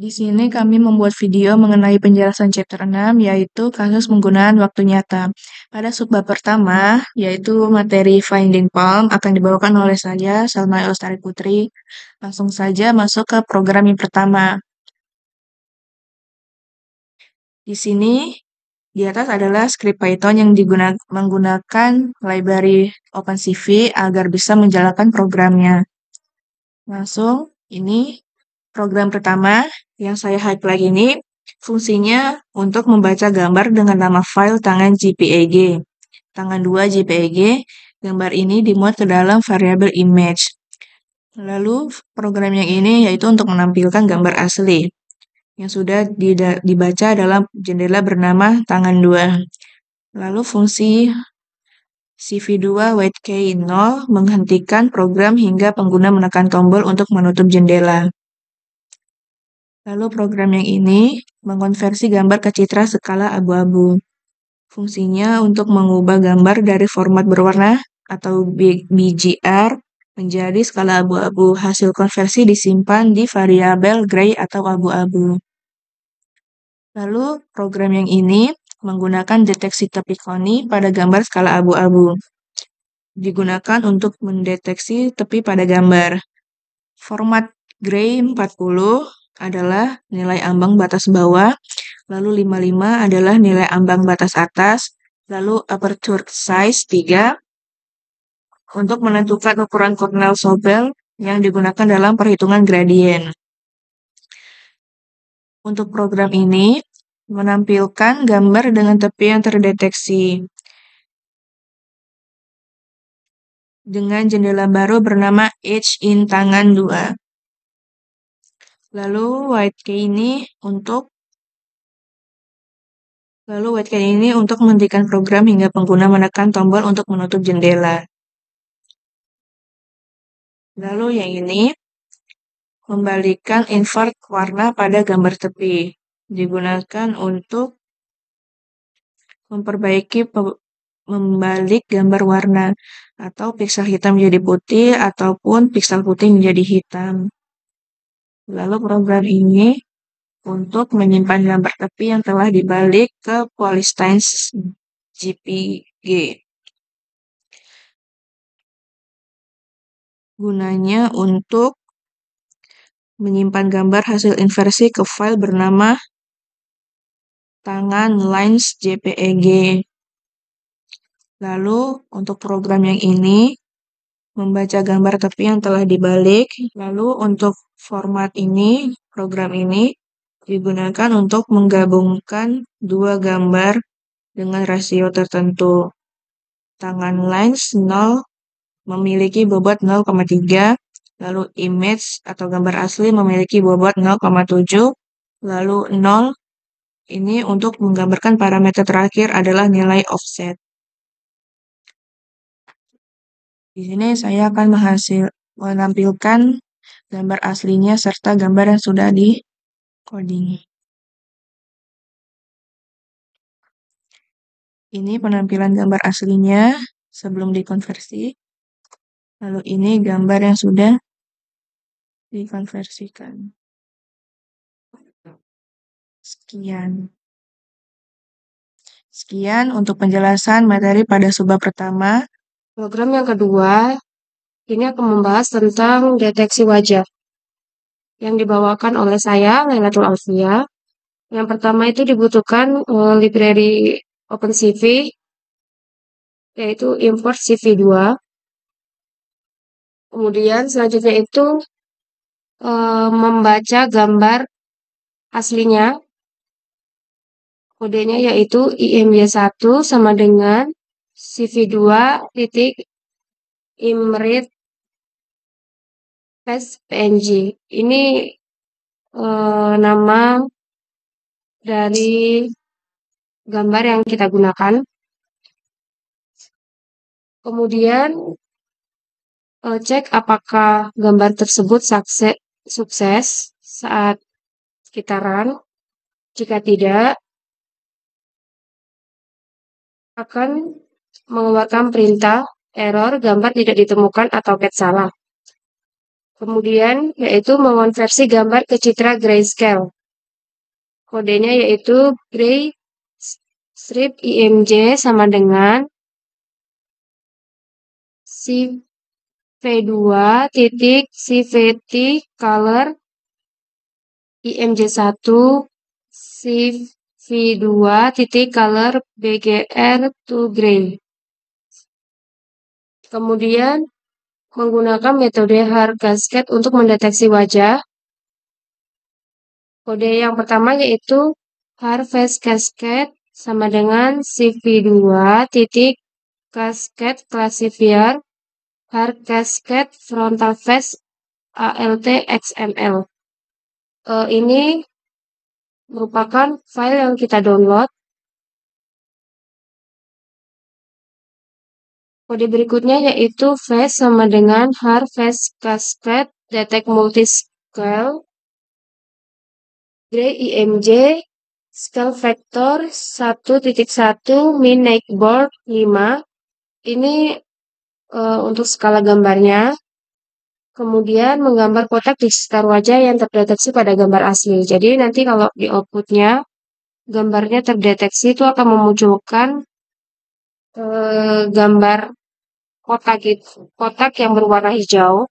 Di sini kami membuat video mengenai penjelasan chapter 6, yaitu kasus penggunaan waktu nyata. Pada subbab pertama, yaitu materi Finding Palm, akan dibawakan oleh saya, Salma Elstari Putri. Langsung saja masuk ke program yang pertama. Di sini, di atas adalah script Python yang menggunakan library OpenCV agar bisa menjalankan programnya. Langsung, ini program pertama yang saya highlight ini fungsinya untuk membaca gambar dengan nama file tangan JPEG. Tangan 2 JPEG, gambar ini dimuat ke dalam variabel image. Lalu program yang ini yaitu untuk menampilkan gambar asli yang sudah dibaca dalam jendela bernama tangan 2. Lalu fungsi CV2 WaitKey 0 menghentikan program hingga pengguna menekan tombol untuk menutup jendela. Lalu program yang ini mengkonversi gambar ke citra skala abu-abu. Fungsinya untuk mengubah gambar dari format berwarna atau BGR menjadi skala abu-abu. Hasil konversi disimpan di variabel gray atau abu-abu. Lalu program yang ini menggunakan deteksi tepi koni pada gambar skala abu-abu. Digunakan untuk mendeteksi tepi pada gambar. Format gray 40 adalah nilai ambang batas bawah, lalu 55 adalah nilai ambang batas atas, lalu aperture size 3 untuk menentukan ukuran Cornell Sobel yang digunakan dalam perhitungan gradien. Untuk program ini menampilkan gambar dengan tepi yang terdeteksi dengan jendela baru bernama Edge in tangan 2. Lalu WaitKey ini untuk menghentikan program hingga pengguna menekan tombol untuk menutup jendela. Lalu yang ini membalikan invert warna pada gambar tepi. Digunakan untuk membalik gambar warna atau piksel hitam menjadi putih ataupun piksel putih menjadi hitam. Lalu program ini untuk menyimpan gambar tepi yang telah dibalik ke Polystyrene JPG. Gunanya untuk menyimpan gambar hasil inversi ke file bernama tangan lines JPEG. Lalu untuk program yang ini membaca gambar tepi yang telah dibalik. Lalu untuk format ini, program ini digunakan untuk menggabungkan dua gambar dengan rasio tertentu. Tangan lines 0 memiliki bobot 0,3, lalu image atau gambar asli memiliki bobot 0,7, lalu 0 ini untuk menggambarkan parameter terakhir adalah nilai offset. Di sini saya akan menampilkan gambar aslinya serta gambar yang sudah di coding. Ini penampilan gambar aslinya sebelum dikonversi. Lalu ini gambar yang sudah dikonversikan. Sekian untuk penjelasan materi pada subbab pertama. Program yang kedua, ini akan membahas tentang deteksi wajah yang dibawakan oleh saya, Lailatul Alfia. Yang pertama itu dibutuhkan library OpenCV, yaitu import CV2. Kemudian selanjutnya itu membaca gambar aslinya. Kodenya yaitu IMY1 sama dengan CV2 titik imread PNG. Ini nama dari gambar yang kita gunakan. Kemudian cek apakah gambar tersebut sukses saat kita run. Jika tidak, akan mengeluarkan perintah error gambar tidak ditemukan atau cat salah. Kemudian yaitu mengonversi gambar ke citra grayscale. Kodenya yaitu gray strip IMJ sama dengan CV2 titik CVT color IMJ1 CV2 titik color BGR to gray. Kemudian menggunakan metode hard cascade untuk mendeteksi wajah. Kode yang pertama yaitu hard face cascade sama dengan CV2 titik cascade classifier hard cascade frontal face ALT XML. Ini merupakan file yang kita download. Kode berikutnya yaitu face sama dengan hard face cascade detect multiscale gray IMJ scale factor 1.1 min board 5. Ini untuk skala gambarnya. Kemudian menggambar kotak di sekitar wajah yang terdeteksi pada gambar asli. Jadi nanti kalau di outputnya gambarnya terdeteksi itu akan memunculkan gambar kotak gitu, kotak yang berwarna hijau.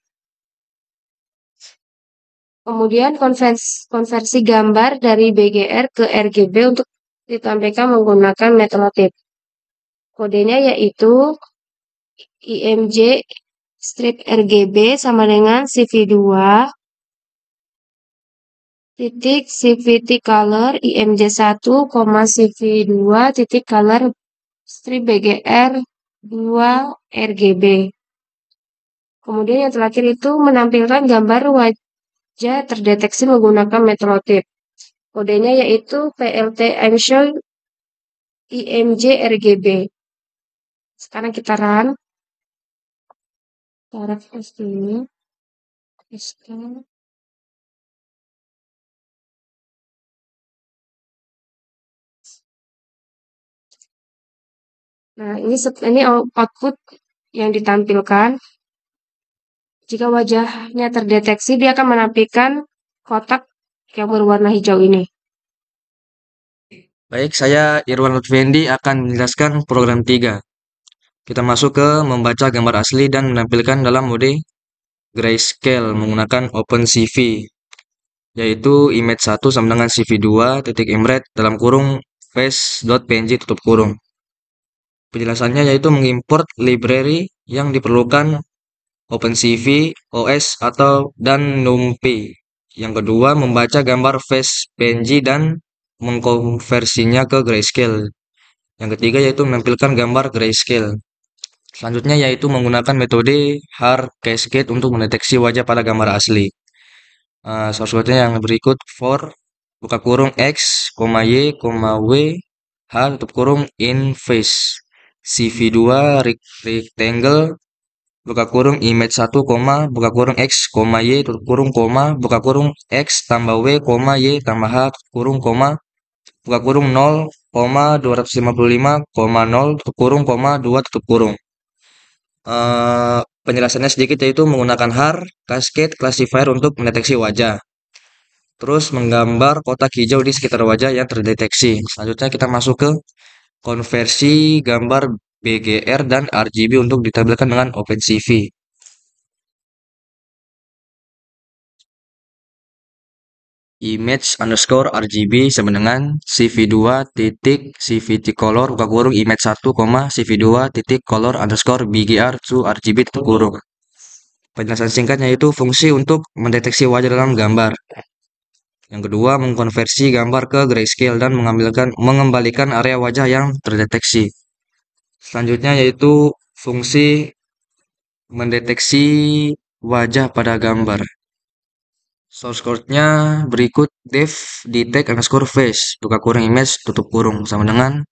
Kemudian konversi gambar dari BGR ke RGB untuk ditampilkan menggunakan metode. Kodenya yaitu IMJ strip RGB sama dengan CV2 titik CVT color IMJ1, CV2 titik color strip BGR 2 RGB. Kemudian yang terakhir itu menampilkan gambar wajah terdeteksi menggunakan metode. Kodenya yaitu PLT Ensure IMJ RGB. Sekarang kita run. Kita refresh dulu. Nah, ini output yang ditampilkan. Jika wajahnya terdeteksi, dia akan menampilkan kotak yang berwarna hijau ini. Baik, saya Irwan Lutfendi akan menjelaskan program 3. Kita masuk ke membaca gambar asli dan menampilkan dalam mode grayscale menggunakan OpenCV, yaitu image 1 sama dengan CV2 titik imret dalam kurung face.png tutup kurung. Penjelasannya yaitu mengimport library yang diperlukan OpenCV, OS dan NumPy. Yang kedua, membaca gambar face PNG dan mengkonversinya ke grayscale. Yang ketiga yaitu menampilkan gambar grayscale. Selanjutnya yaitu menggunakan metode hard cascade untuk mendeteksi wajah pada gambar asli. Source code-nya yang berikut for buka kurung x, y, w, h tutup kurung in face CV2 rectangle buka kurung image 1, buka kurung x, y, tutup kurung, buka kurung x tambah w, y tambah h, tutup kurung, buka kurung 0, 255,0, tutup kurung, 2 tutup kurung. Penjelasannya sedikit yaitu menggunakan hard cascade classifier untuk mendeteksi wajah. Terus menggambar kotak hijau di sekitar wajah yang terdeteksi. Selanjutnya kita masuk ke konversi gambar BGR dan RGB untuk ditampilkan dengan OpenCV. Image underscore RGB sama dengan CV2 titik CVT color buka kurung image 1, CV2 titik color underscore BGR to RGB tutup kurung. Penjelasan singkatnya itu fungsi untuk mendeteksi wajah dalam gambar. Yang kedua, mengkonversi gambar ke grayscale dan mengembalikan area wajah yang terdeteksi. Selanjutnya yaitu fungsi mendeteksi wajah pada gambar. Source code-nya berikut def detect underscore face buka kurung image tutup kurung sama dengan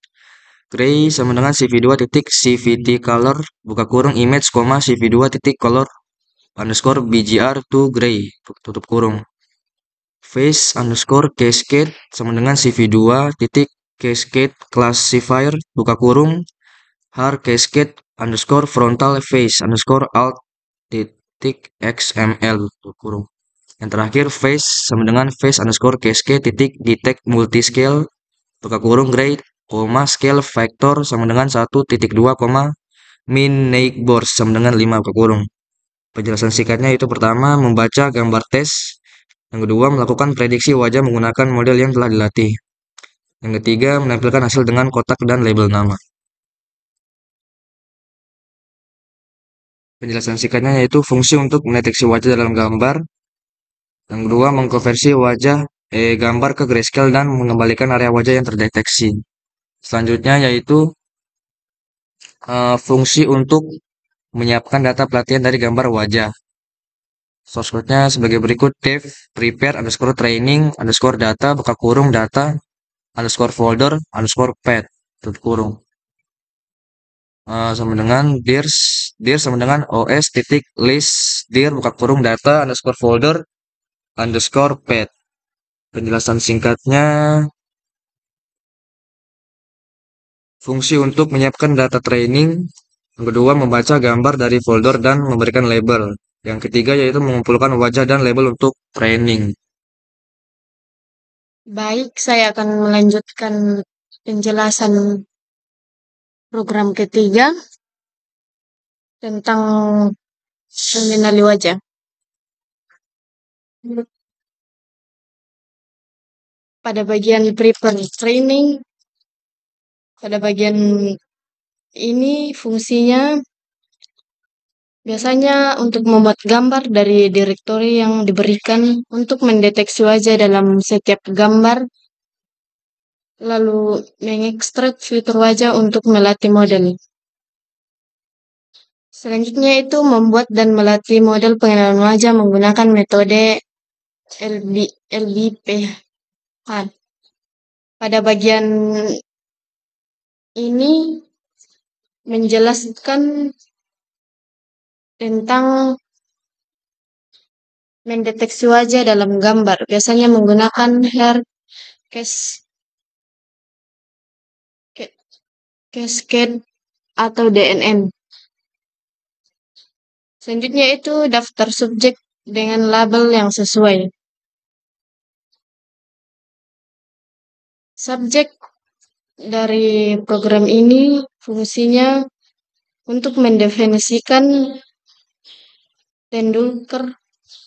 gray sama dengan CV2 titik CVT color buka kurung image, CV2 titik color underscore BGR to gray tutup kurung. Face underscore cascade sama dengan CV2 titik cascade classifier buka kurung hard cascade underscore frontal face underscore alt titik XML tutup kurung. Yang terakhir face sama dengan face underscore cascade titik detect multiscale buka kurung grade, koma scale vector sama dengan 1.2, min neighbors sama dengan 5 buka kurung. Penjelasan singkatnya itu pertama, membaca gambar tes. Yang kedua, melakukan prediksi wajah menggunakan model yang telah dilatih. Yang ketiga, menampilkan hasil dengan kotak dan label nama. Penjelasan singkatnya yaitu fungsi untuk mendeteksi wajah dalam gambar. Yang kedua, mengkonversi gambar ke grayscale dan mengembalikan area wajah yang terdeteksi. Selanjutnya yaitu fungsi untuk menyiapkan data pelatihan dari gambar wajah. Source code-nya sebagai berikut: dev prepare underscore training underscore data buka kurung data underscore folder underscore pad tutup kurung. Sama dengan dir sama dengan os titik list dir buka kurung data underscore folder underscore pad. Penjelasan singkatnya, fungsi untuk menyiapkan data training. Yang kedua, membaca gambar dari folder dan memberikan label. Yang ketiga yaitu mengumpulkan wajah dan label untuk training. Baik, saya akan melanjutkan penjelasan program ketiga tentang mengenali wajah. Pada bagian prepare training, pada bagian ini fungsinya biasanya untuk membuat gambar dari direktori yang diberikan untuk mendeteksi wajah dalam setiap gambar, lalu mengekstrak fitur wajah untuk melatih model. Selanjutnya itu membuat dan melatih model pengenalan wajah menggunakan metode LBP. Pada bagian ini menjelaskan tentang mendeteksi wajah dalam gambar, biasanya menggunakan hair cascade atau DNN. Selanjutnya itu daftar subjek dengan label yang sesuai. Subjek dari program ini fungsinya untuk mendefinisikan Tendulkar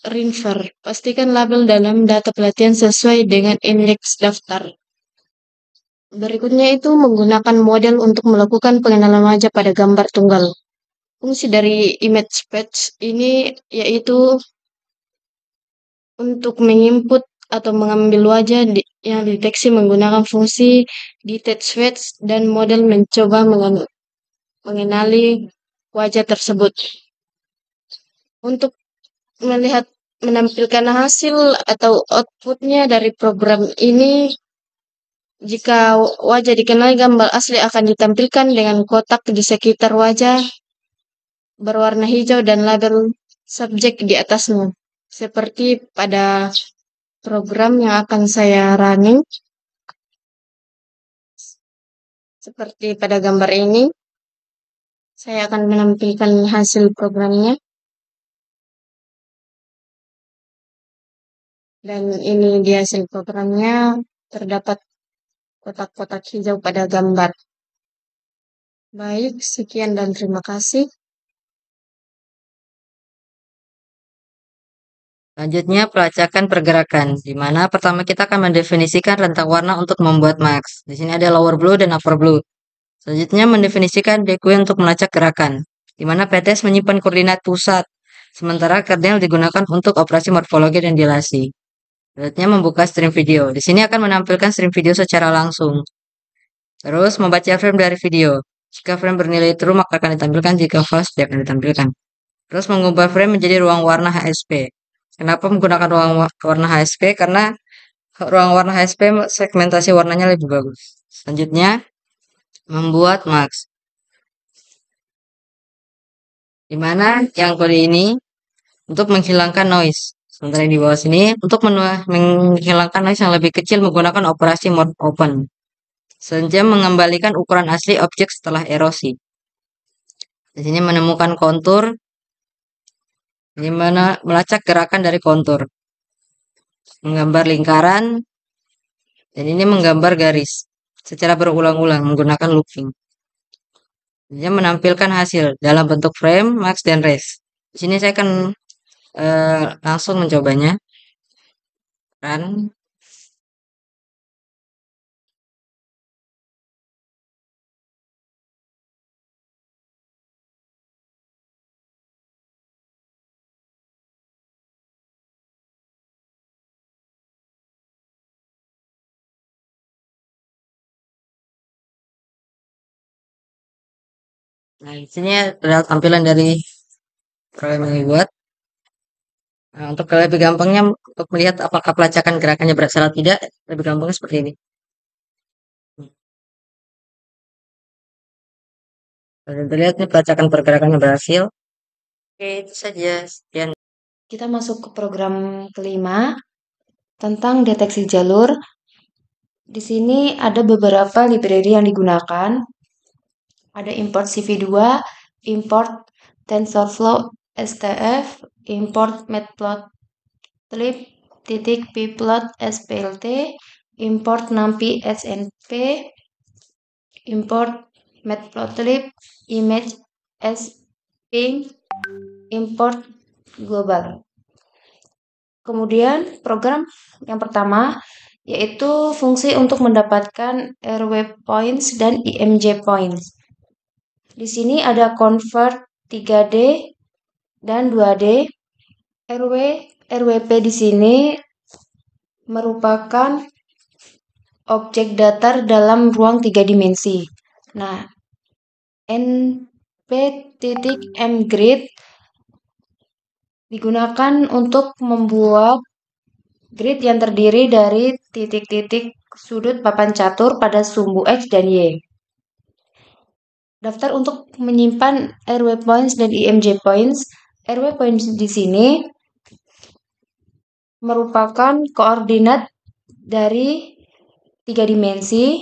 Rinver. Pastikan label dalam data pelatihan sesuai dengan indeks daftar. Berikutnya itu menggunakan model untuk melakukan pengenalan wajah pada gambar tunggal. Fungsi dari image patch ini yaitu untuk menginput atau mengambil wajah yang dideteksi menggunakan fungsi detect face dan model mencoba mengenali wajah tersebut. Untuk menampilkan hasil atau outputnya dari program ini, jika wajah dikenali, gambar asli akan ditampilkan dengan kotak di sekitar wajah berwarna hijau dan label subjek di atasnya. Seperti pada program yang akan saya running. Seperti pada gambar ini, saya akan menampilkan hasil programnya. Dan ini dia hasil programnya, terdapat kotak-kotak hijau pada gambar. Baik, sekian dan terima kasih. Selanjutnya, pelacakan pergerakan, di mana pertama kita akan mendefinisikan rentang warna untuk membuat max. Di sini ada lower blue dan upper blue. Selanjutnya, mendefinisikan DQ untuk melacak gerakan, di mana PTS menyimpan koordinat pusat, sementara kernel digunakan untuk operasi morfologi dan dilasi. Selanjutnya, membuka stream video. Di sini akan menampilkan stream video secara langsung. Terus, membaca frame dari video. Jika frame bernilai true, maka akan ditampilkan. Jika false, tidak akan ditampilkan. Terus, mengubah frame menjadi ruang warna HSP. Kenapa menggunakan ruang warna HSP? Karena ruang warna HSP segmentasi warnanya lebih bagus. Selanjutnya, membuat max. Dimana yang kode ini untuk menghilangkan noise. Sementara di bawah sini untuk menghilangkan noise yang lebih kecil menggunakan operasi mode open. Selanjutnya mengembalikan ukuran asli objek setelah erosi. Di sini menemukan kontur, di mana melacak gerakan dari kontur. menggambar lingkaran, dan ini menggambar garis secara berulang-ulang menggunakan looping. Dia menampilkan hasil dalam bentuk frame, max, dan res. Di sini saya akan langsung mencobanya. Run. Nah, di sini adalah tampilan dari program yang dibuat. Nah, untuk lebih gampangnya untuk melihat apakah pelacakan gerakannya berhasil atau tidak, lebih gampangnya seperti ini. Dan terlihat nih pelacakan pergerakannya berhasil. Oke, itu saja. Sekian. Kita masuk ke program kelima tentang deteksi jalur. Di sini ada beberapa library yang digunakan. Ada import CV2, import TensorFlow STF, import Matplotlib, .pplot SPLT, import NumPy SNP, import Matplotlib, image SPing, import global. Kemudian program yang pertama yaitu fungsi untuk mendapatkan RW points dan IMG points. Di sini ada convert 3D dan 2D. RWP di sini merupakan objek datar dalam ruang 3 dimensi. Nah, np.mgrid digunakan untuk membuat grid yang terdiri dari titik-titik sudut papan catur pada sumbu X dan Y. Daftar untuk menyimpan RW points dan IMG points. RW points di sini merupakan koordinat dari 3 dimensi.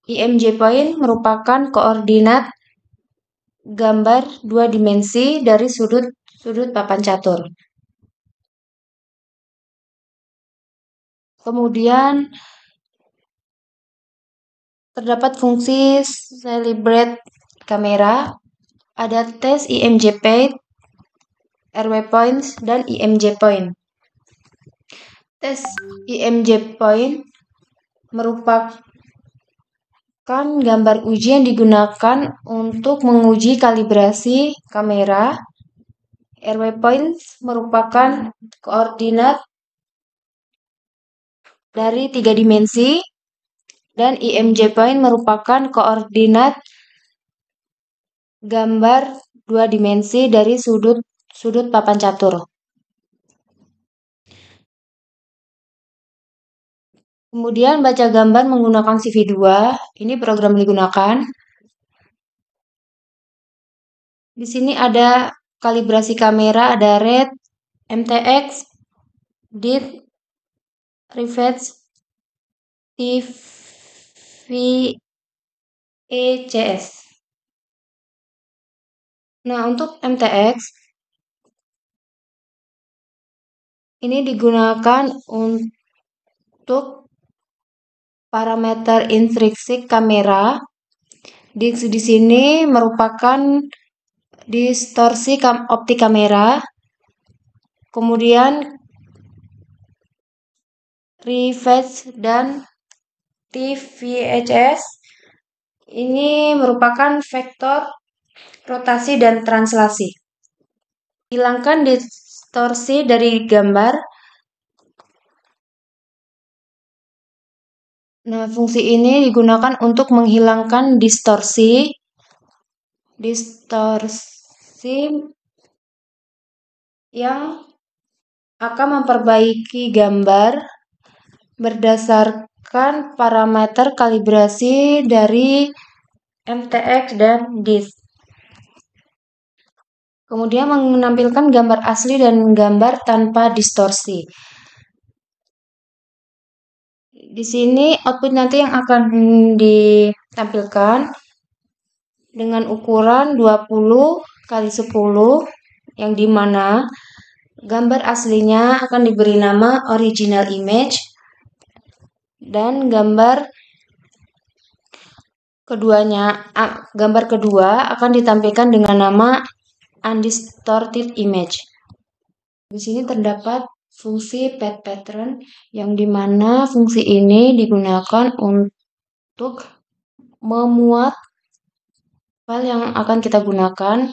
IMG point merupakan koordinat gambar 2 dimensi dari sudut papan catur. Kemudian terdapat fungsi calibrate kamera, ada tes IMG point, RW points, dan IMG point. Tes IMG point merupakan gambar uji yang digunakan untuk menguji kalibrasi kamera. RW points merupakan koordinat dari 3 dimensi dan IMG point merupakan koordinat gambar 2 dimensi dari sudut papan catur. Kemudian baca gambar menggunakan CV2, ini program digunakan. Di sini ada kalibrasi kamera, ada red, MTX, DIT, refresh, TVECS. Nah, untuk MTX ini digunakan untuk parameter intrinsik kamera. Di sini merupakan distorsi optik kamera. Kemudian refresh dan TVHS ini merupakan vektor rotasi dan translasi. Hilangkan distorsi dari gambar. Nah, fungsi ini digunakan untuk menghilangkan distorsi yang akan memperbaiki gambar berdasarkan parameter kalibrasi dari MTX dan DIT. Kemudian menampilkan gambar asli dan gambar tanpa distorsi. Di sini output nanti yang akan ditampilkan dengan ukuran 20 x 10 yang dimana Gambar aslinya akan diberi nama original image dan gambar kedua akan ditampilkan dengan nama undistorted image. Di sini terdapat fungsi pad pattern yang dimana fungsi ini digunakan untuk memuat file yang akan kita gunakan.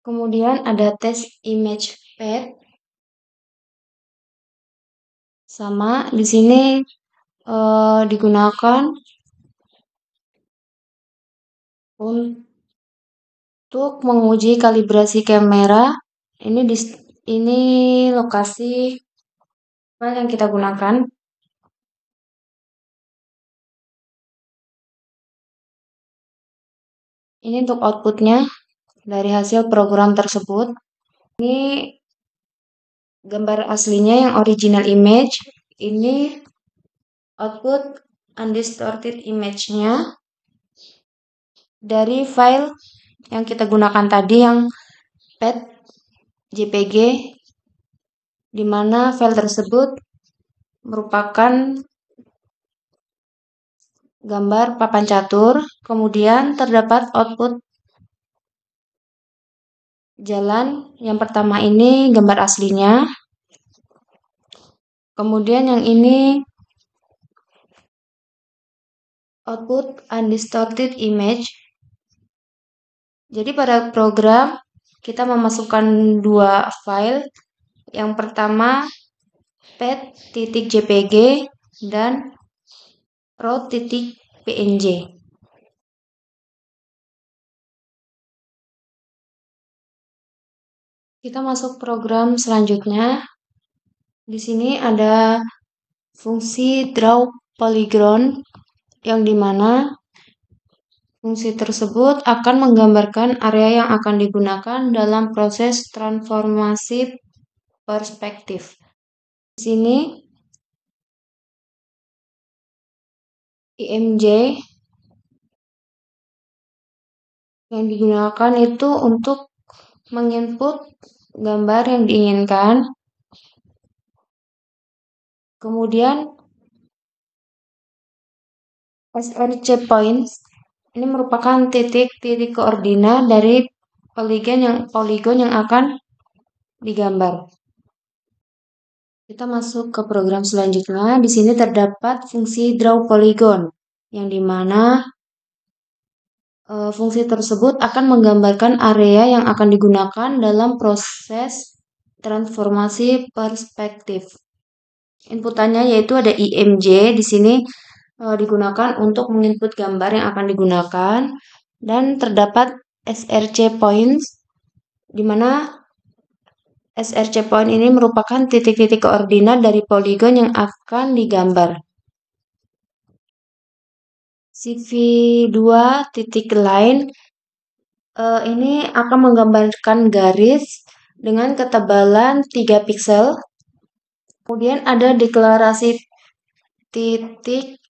Kemudian ada test image pad. Sama di sini digunakan untuk menguji kalibrasi kamera. Ini lokasi file yang kita gunakan. Ini untuk outputnya dari hasil program tersebut. Ini gambar aslinya yang original image. Ini output undistorted image-nya dari file yang kita gunakan tadi yang pad JPG, di mana file tersebut merupakan gambar papan catur. Kemudian terdapat output jalan. Yang pertama ini gambar aslinya. Kemudian yang ini output undistorted image. Jadi pada program kita memasukkan dua file. Yang pertama pad.jpg dan raw.png. Kita masuk program selanjutnya. Di sini ada fungsi draw polygon yang dimana fungsi tersebut akan menggambarkan area yang akan digunakan dalam proses transformasi perspektif. Di sini IMJ yang digunakan itu untuk menginput gambar yang diinginkan. Kemudian SRC points ini merupakan titik-titik koordinat dari poligon yang akan digambar. Kita masuk ke program selanjutnya. Di sini terdapat fungsi draw polygon yang dimana fungsi tersebut akan menggambarkan area yang akan digunakan dalam proses transformasi perspektif. Inputannya yaitu ada IMJ. Di sini digunakan untuk menginput gambar yang akan digunakan, dan terdapat SRC points, di mana SRC point ini merupakan titik-titik koordinat dari poligon yang akan digambar. CV2 titik line ini akan menggambarkan garis dengan ketebalan 3 pixel. Kemudian ada deklarasi titik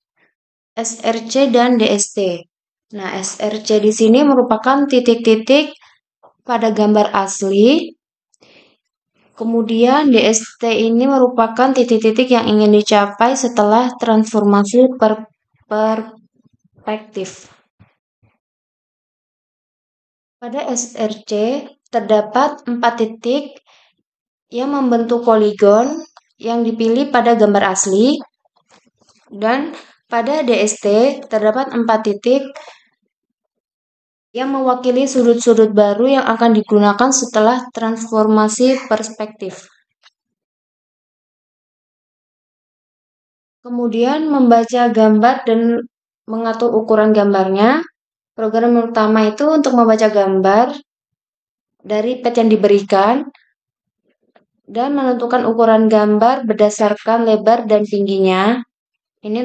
SRC dan DST. Nah, SRC di sini merupakan titik-titik pada gambar asli. Kemudian DST ini merupakan titik-titik yang ingin dicapai setelah transformasi perspektif. Pada SRC terdapat 4 titik yang membentuk poligon yang dipilih pada gambar asli, dan pada DST terdapat 4 titik yang mewakili sudut-sudut baru yang akan digunakan setelah transformasi perspektif. Kemudian membaca gambar dan mengatur ukuran gambarnya. Program utama itu untuk membaca gambar dari pad yang diberikan dan menentukan ukuran gambar berdasarkan lebar dan tingginya. Ini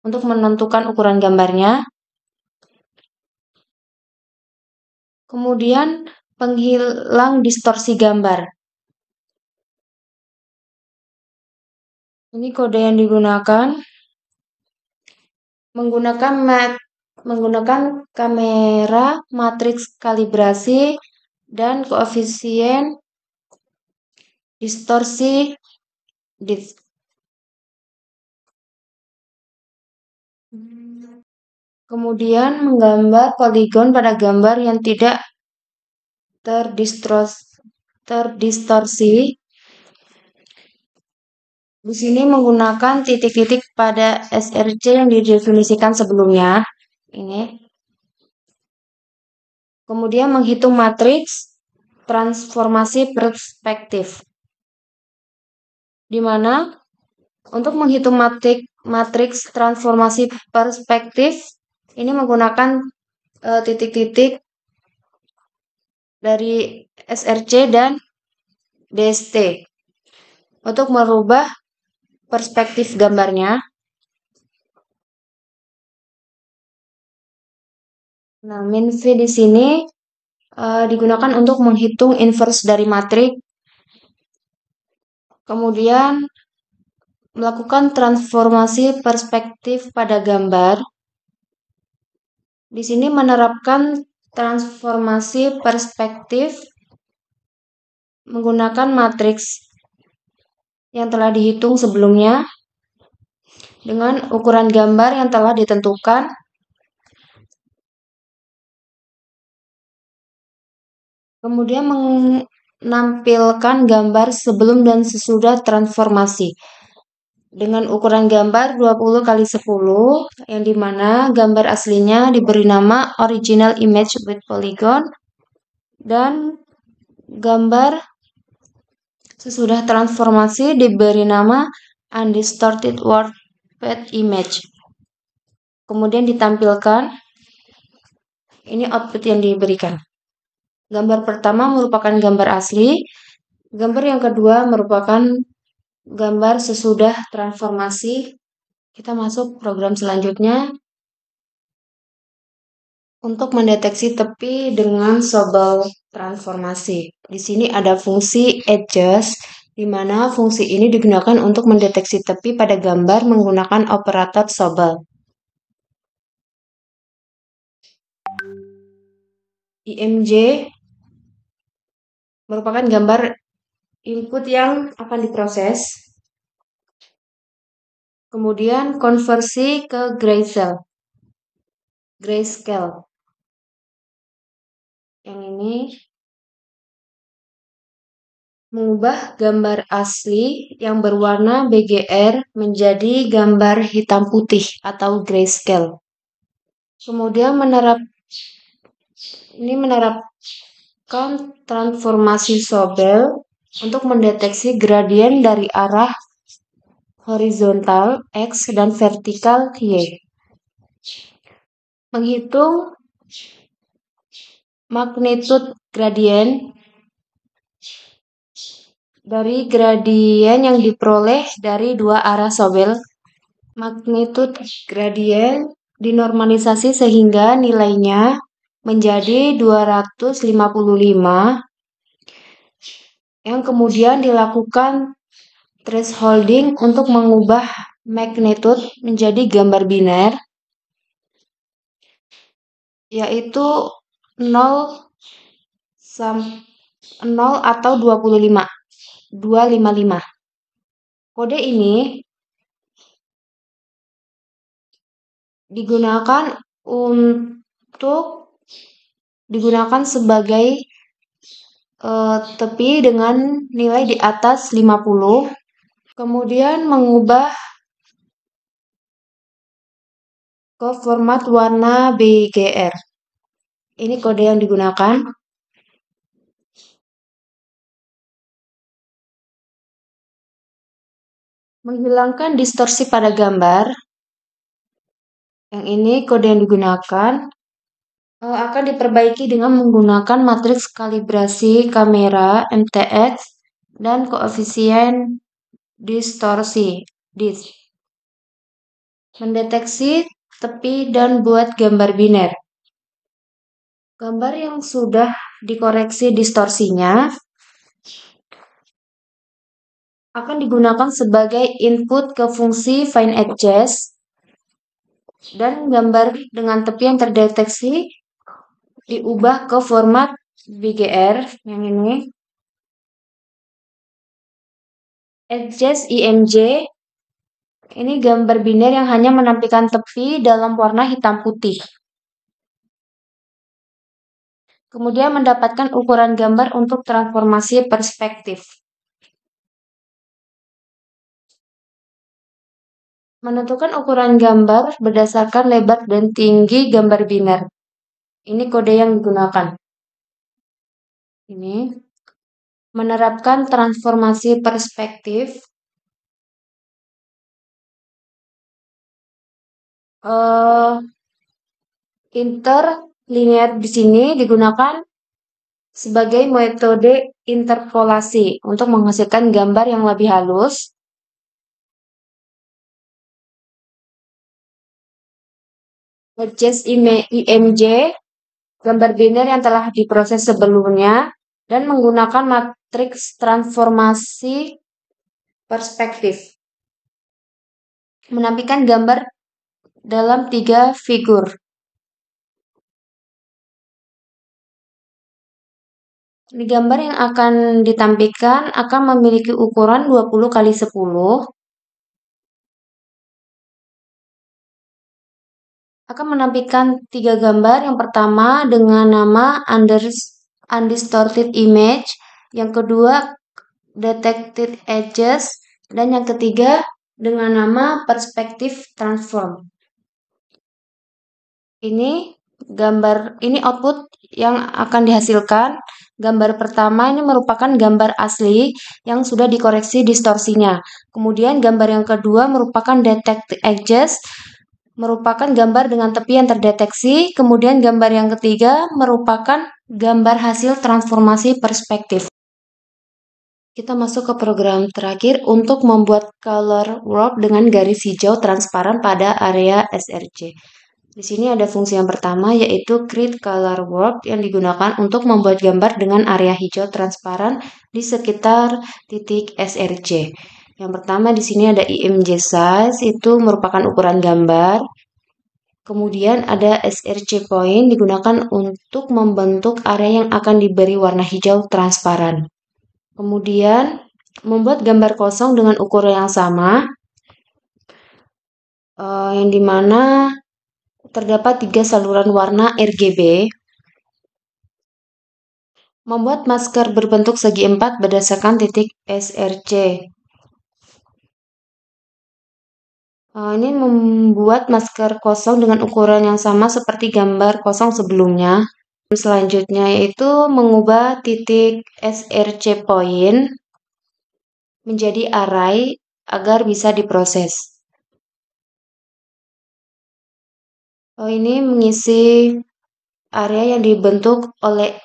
untuk menentukan ukuran gambarnya. Kemudian penghilang distorsi gambar. Ini kode yang digunakan. menggunakan kamera matriks kalibrasi dan koefisien distorsi DISC. Kemudian menggambar poligon pada gambar yang tidak terdistorsi. Di sini menggunakan titik-titik pada SRC yang didefinisikan sebelumnya. Ini. Kemudian menghitung matriks transformasi perspektif. Di mana untuk menghitung matriks transformasi perspektif ini menggunakan titik-titik dari SRC dan DST untuk merubah perspektif gambarnya. Nah, min v di sini digunakan untuk menghitung inverse dari matriks, kemudian melakukan transformasi perspektif pada gambar. Di sini menerapkan transformasi perspektif menggunakan matriks yang telah dihitung sebelumnya dengan ukuran gambar yang telah ditentukan. Kemudian menampilkan gambar sebelum dan sesudah transformasi dengan ukuran gambar 20x10 yang dimana gambar aslinya diberi nama original image with polygon dan gambar sesudah transformasi diberi nama undistorted warped image. Kemudian ditampilkan, ini output yang diberikan. Gambar pertama merupakan gambar asli, gambar yang kedua merupakan gambar sesudah transformasi. Kita masuk program selanjutnya untuk mendeteksi tepi dengan Sobel transformasi. Di sini ada fungsi adjust, di mana fungsi ini digunakan untuk mendeteksi tepi pada gambar menggunakan operator Sobel. IMJ merupakan gambar input yang akan diproses. Kemudian konversi ke grayscale. Yang ini mengubah gambar asli yang berwarna BGR menjadi gambar hitam putih atau grayscale. Kemudian menerapkan transformasi Sobel untuk mendeteksi gradien dari arah horizontal X dan vertikal Y. Menghitung magnitude gradien dari gradien yang diperoleh dari dua arah Sobel. Magnitude gradien dinormalisasi sehingga nilainya menjadi 255 yang kemudian dilakukan thresholding untuk mengubah magnitude menjadi gambar biner, yaitu 0 atau 255. Kode ini digunakan sebagai tepi dengan nilai di atas 50, kemudian mengubah ke format warna BGR. Ini kode yang digunakan. Menghilangkan distorsi pada gambar. Yang ini kode yang digunakan akan diperbaiki dengan menggunakan matriks kalibrasi kamera MTX dan koefisien distorsi DISC. Mendeteksi tepi dan buat gambar biner. Gambar yang sudah dikoreksi distorsinya akan digunakan sebagai input ke fungsi find adjust dan gambar dengan tepi yang terdeteksi diubah ke format BGR yang ini. Edges IMG ini gambar biner yang hanya menampilkan tepi dalam warna hitam putih. Kemudian mendapatkan ukuran gambar untuk transformasi perspektif. Menentukan ukuran gambar berdasarkan lebar dan tinggi gambar biner. Ini kode yang digunakan. Ini menerapkan transformasi perspektif. Interlinear di sini digunakan sebagai metode interpolasi untuk menghasilkan gambar yang lebih halus. Edges IMG, gambar biner yang telah diproses sebelumnya dan menggunakan matriks transformasi perspektif. Menampilkan gambar dalam 3 figur. Di gambar yang akan ditampilkan akan memiliki ukuran 20 x 10. Akan menampilkan 3 gambar. Yang pertama dengan nama undistorted image, yang kedua detected edges, dan yang ketiga dengan nama perspective transform. Ini output yang akan dihasilkan. Gambar pertama ini merupakan gambar asli yang sudah dikoreksi distorsinya. Kemudian gambar yang kedua merupakan detected edges, merupakan gambar dengan tepi yang terdeteksi. Kemudian gambar yang ketiga merupakan gambar hasil transformasi perspektif. Kita masuk ke program terakhir untuk membuat color warp dengan garis hijau transparan pada area SRC. Di sini ada fungsi yang pertama yaitu create color warp yang digunakan untuk membuat gambar dengan area hijau transparan di sekitar titik SRC. Yang pertama di sini ada IMG size, itu merupakan ukuran gambar. Kemudian ada SRC point digunakan untuk membentuk area yang akan diberi warna hijau transparan. Kemudian membuat gambar kosong dengan ukuran yang sama, yang dimana terdapat 3 saluran warna RGB. Membuat masker berbentuk segi 4 berdasarkan titik SRC. Ini membuat masker kosong dengan ukuran yang sama seperti gambar kosong sebelumnya. Selanjutnya yaitu mengubah titik SRC point menjadi array agar bisa diproses. Ini mengisi area yang dibentuk oleh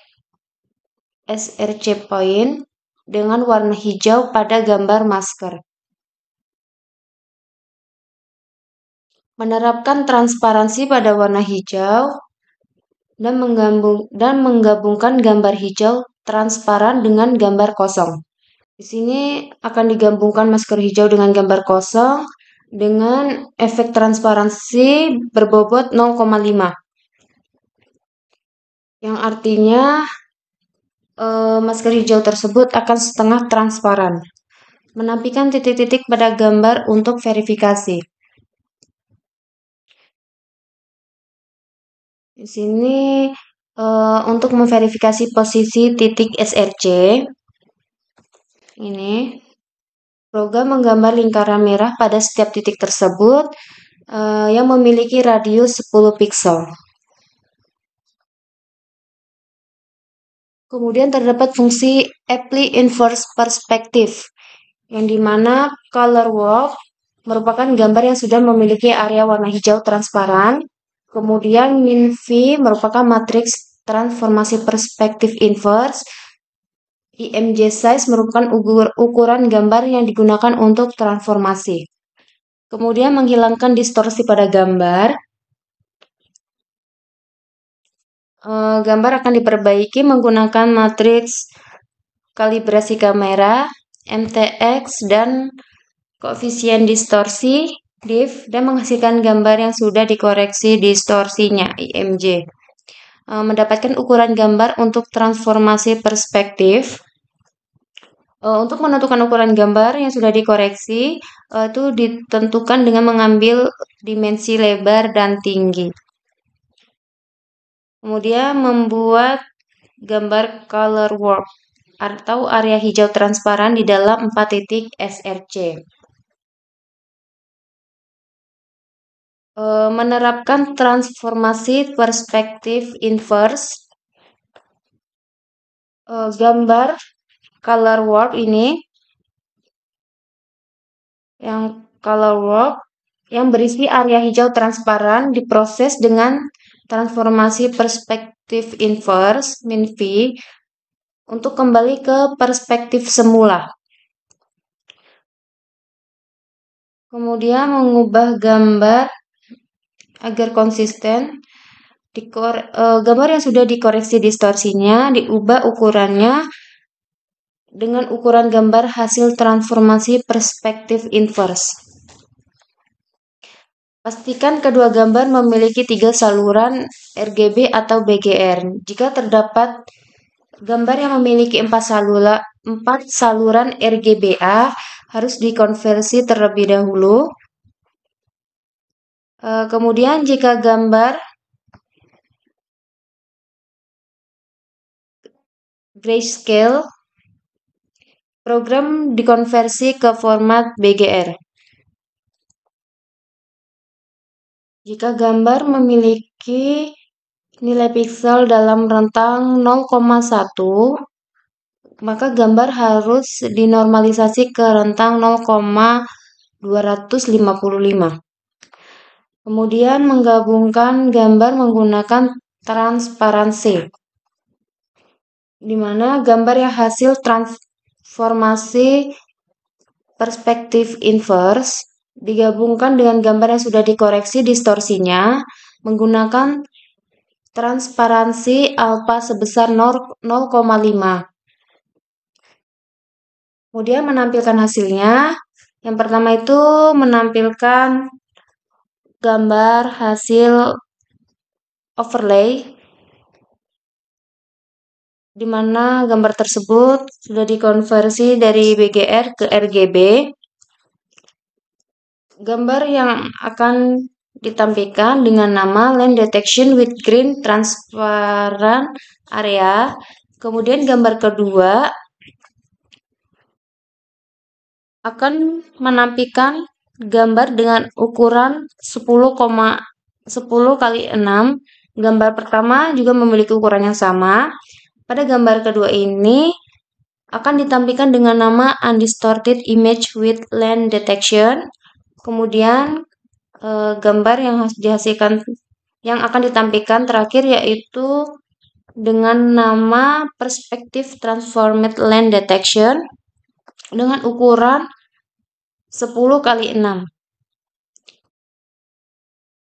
SRC point dengan warna hijau pada gambar masker. Menerapkan transparansi pada warna hijau dan menggabungkan gambar hijau transparan dengan gambar kosong. Di sini akan digabungkan masker hijau dengan gambar kosong dengan efek transparansi berbobot 0,5. Yang artinya masker hijau tersebut akan setengah transparan. Menampilkan titik-titik pada gambar untuk verifikasi. Di sini untuk memverifikasi posisi titik SRC, ini program menggambar lingkaran merah pada setiap titik tersebut yang memiliki radius 10 piksel. Kemudian terdapat fungsi apply inverse perspective, yang dimana color warp merupakan gambar yang sudah memiliki area warna hijau transparan. Kemudian min-v merupakan matriks transformasi perspektif inverse. IMG size merupakan ukuran gambar yang digunakan untuk transformasi. Kemudian menghilangkan distorsi pada gambar. Gambar akan diperbaiki menggunakan matriks kalibrasi kamera, MTX, dan koefisien distorsi div dan menghasilkan gambar yang sudah dikoreksi distorsinya IMJ. Mendapatkan ukuran gambar untuk transformasi perspektif. Untuk menentukan ukuran gambar yang sudah dikoreksi itu ditentukan dengan mengambil dimensi lebar dan tinggi. Kemudian membuat gambar color warp atau area hijau transparan di dalam 4 titik SRC. Menerapkan transformasi perspektif inverse. Gambar color warp ini yang color warp yang berisi area hijau transparan diproses dengan transformasi perspektif inverse min V untuk kembali ke perspektif semula. Kemudian mengubah gambar agar konsisten. Gambar yang sudah dikoreksi distorsinya diubah ukurannya dengan ukuran gambar hasil transformasi perspektif inverse. Pastikan kedua gambar memiliki 3 saluran RGB atau BGR. Jika terdapat gambar yang memiliki 4 saluran RGBA harus dikonversi terlebih dahulu. Kemudian jika gambar grayscale, program dikonversi ke format BGR. Jika gambar memiliki nilai piksel dalam rentang 0,1, maka gambar harus dinormalisasi ke rentang 0,255. Kemudian menggabungkan gambar menggunakan transparansi, di mana gambar yang hasil transformasi perspektif inverse digabungkan dengan gambar yang sudah dikoreksi distorsinya menggunakan transparansi alfa sebesar 0,5. Kemudian menampilkan hasilnya. Yang pertama itu menampilkan gambar hasil overlay, di mana gambar tersebut sudah dikonversi dari BGR ke RGB. Gambar yang akan ditampilkan dengan nama Land Detection with Green Transparent Area. Kemudian gambar kedua akan menampilkan gambar dengan ukuran 10 kali 6. Gambar pertama juga memiliki ukuran yang sama. Pada gambar kedua ini akan ditampilkan dengan nama Undistorted Image with Land Detection. Kemudian gambar yang dihasilkan yang akan ditampilkan terakhir yaitu dengan nama Perspective Transformed Land Detection dengan ukuran 10 kali 6.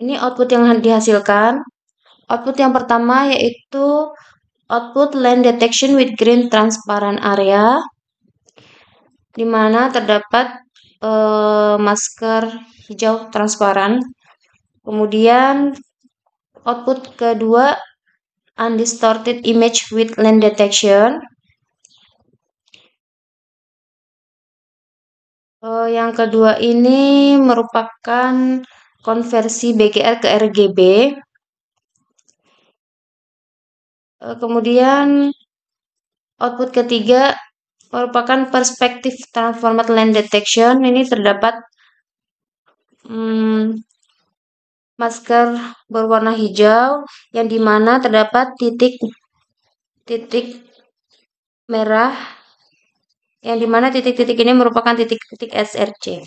Ini output yang dihasilkan. Output yang pertama yaitu output Land Detection with Green Transparent Area, di mana terdapat masker hijau transparan. Kemudian output kedua Undistorted Image with Land Detection. Yang kedua ini merupakan konversi BGR ke RGB. Kemudian output ketiga merupakan Perspective Transformed Land Detection. Ini terdapat masker berwarna hijau yang dimana terdapat titik merah, yang dimana titik-titik ini merupakan titik-titik SRC.